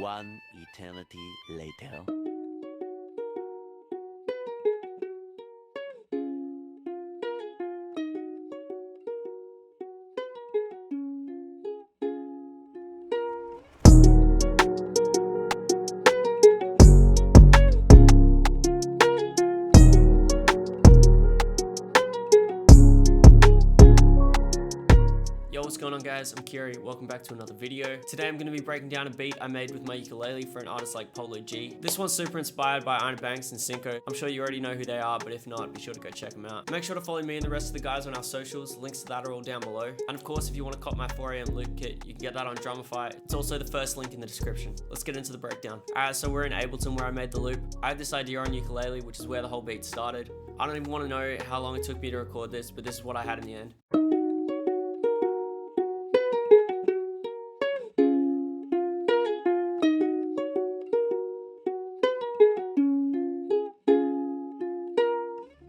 One eternity later. Yo, what's going on guys? I'm Kiri, welcome back to another video. Today I'm going to be breaking down a beat I made with my ukulele for an artist like POLO G. This one's super inspired by Ina Banks and Cinco. I'm sure you already know who they are, but if not, be sure to go check them out. Make sure to follow me and the rest of the guys on our socials, links to that are all down below. And of course, if you want to cop my 4am loop kit, you can get that on Drumify. It's also the first link in the description. Let's get into the breakdown. Alright, so we're in Ableton where I made the loop. I had this idea on ukulele, which is where the whole beat started. I don't even want to know how long it took me to record this, but this is what I had in the end.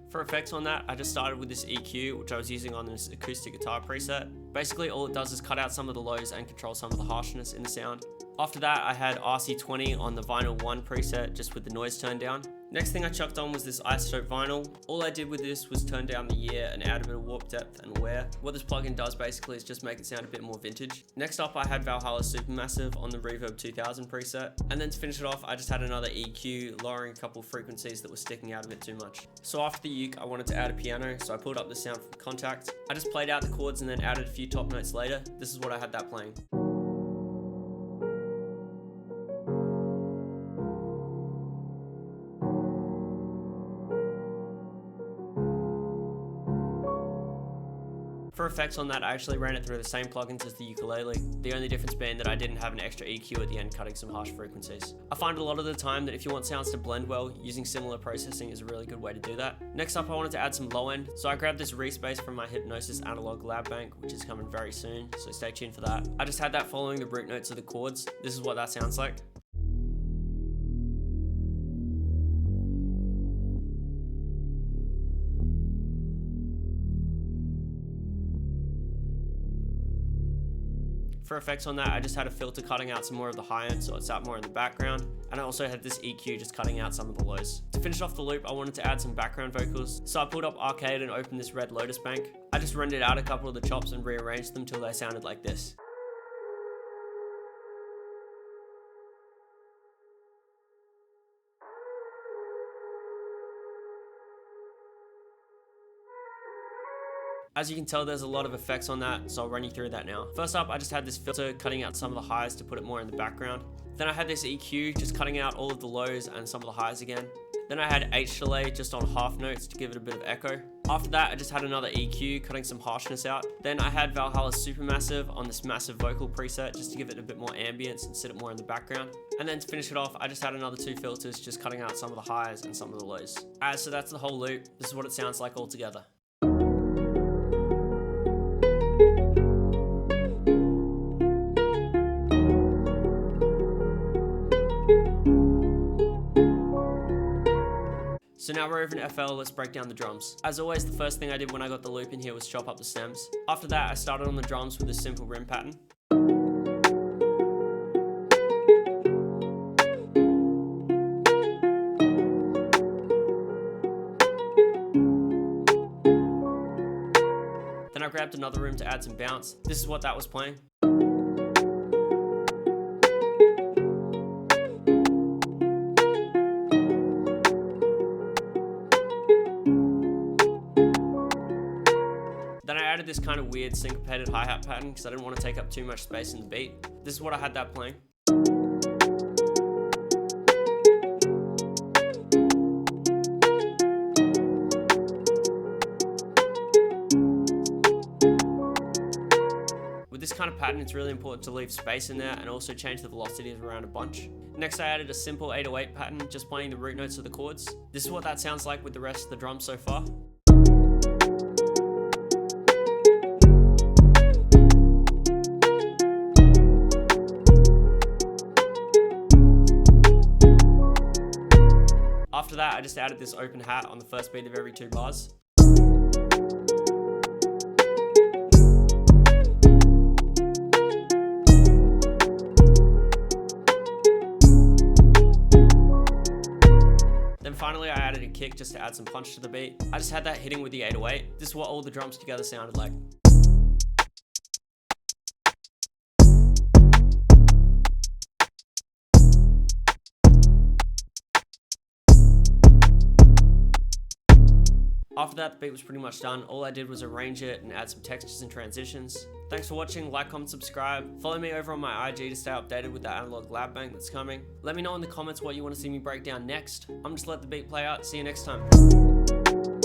For effects on that, I just started with this EQ, which I was using on this acoustic guitar preset. Basically, all it does is cut out some of the lows and control some of the harshness in the sound. After that, I had RC20 on the Vinyl 1 preset, just with the noise turned down. Next thing I chucked on was this isotope vinyl. All I did with this was turn down the year and add a bit of warp depth and wear. What this plugin does basically is just make it sound a bit more vintage. Next up, I had Valhalla Supermassive on the Reverb 2000 preset. And then to finish it off, I just had another EQ, lowering a couple frequencies that were sticking out a bit too much. So after the uke, I wanted to add a piano, so I pulled up the sound from Contact. I just played out the chords and then added a few top notes later. This is what I had that playing. For effects on that, I actually ran it through the same plugins as the ukulele, the only difference being that I didn't have an extra EQ at the end cutting some harsh frequencies. I find a lot of the time that if you want sounds to blend well, using similar processing is a really good way to do that. Next up, I wanted to add some low end, so I grabbed this Respace from my Hypnosis analog lab bank, which is coming very soon, so stay tuned for that. I just had that following the root notes of the chords. This is what that sounds like. For effects on that, I just had a filter cutting out some more of the high end so it sat more in the background, and I also had this EQ just cutting out some of the lows. To finish off the loop, I wanted to add some background vocals, so I pulled up Arcade and opened this Red Lotus bank. I just rendered out a couple of the chops and rearranged them till they sounded like this. As you can tell, there's a lot of effects on that, so I'll run you through that now. First up, I just had this filter cutting out some of the highs to put it more in the background. Then I had this EQ just cutting out all of the lows and some of the highs again. Then I had H delay just on half notes to give it a bit of echo. After that, I just had another EQ cutting some harshness out. Then I had Valhalla Supermassive on this massive vocal preset just to give it a bit more ambience and sit it more in the background. And then to finish it off, I just had another two filters just cutting out some of the highs and some of the lows. So that's the whole loop. This is what it sounds like all together. So now we're over in FL, let's break down the drums. As always, the first thing I did when I got the loop in here was chop up the stems. After that, I started on the drums with a simple rim pattern. Then I grabbed another rim to add some bounce. This is what that was playing. Then I added this kind of weird syncopated hi-hat pattern because I didn't want to take up too much space in the beat. This is what I had that playing. With this kind of pattern, it's really important to leave space in there and also change the velocities around a bunch. Next, I added a simple 808 pattern, just playing the root notes of the chords. This is what that sounds like with the rest of the drums so far. After that, I just added this open hat on the first beat of every 2 bars. kick just to add some punch to the beat. I just had that hitting with the 808. This is what all the drums together sounded like. After that, the beat was pretty much done. All I did was arrange it and add some textures and transitions. Thanks for watching, like, comment, subscribe. Follow me over on my IG to stay updated with the analog lab bank that's coming. Let me know in the comments what you want to see me break down next. I'm just let the beat play out. See you next time.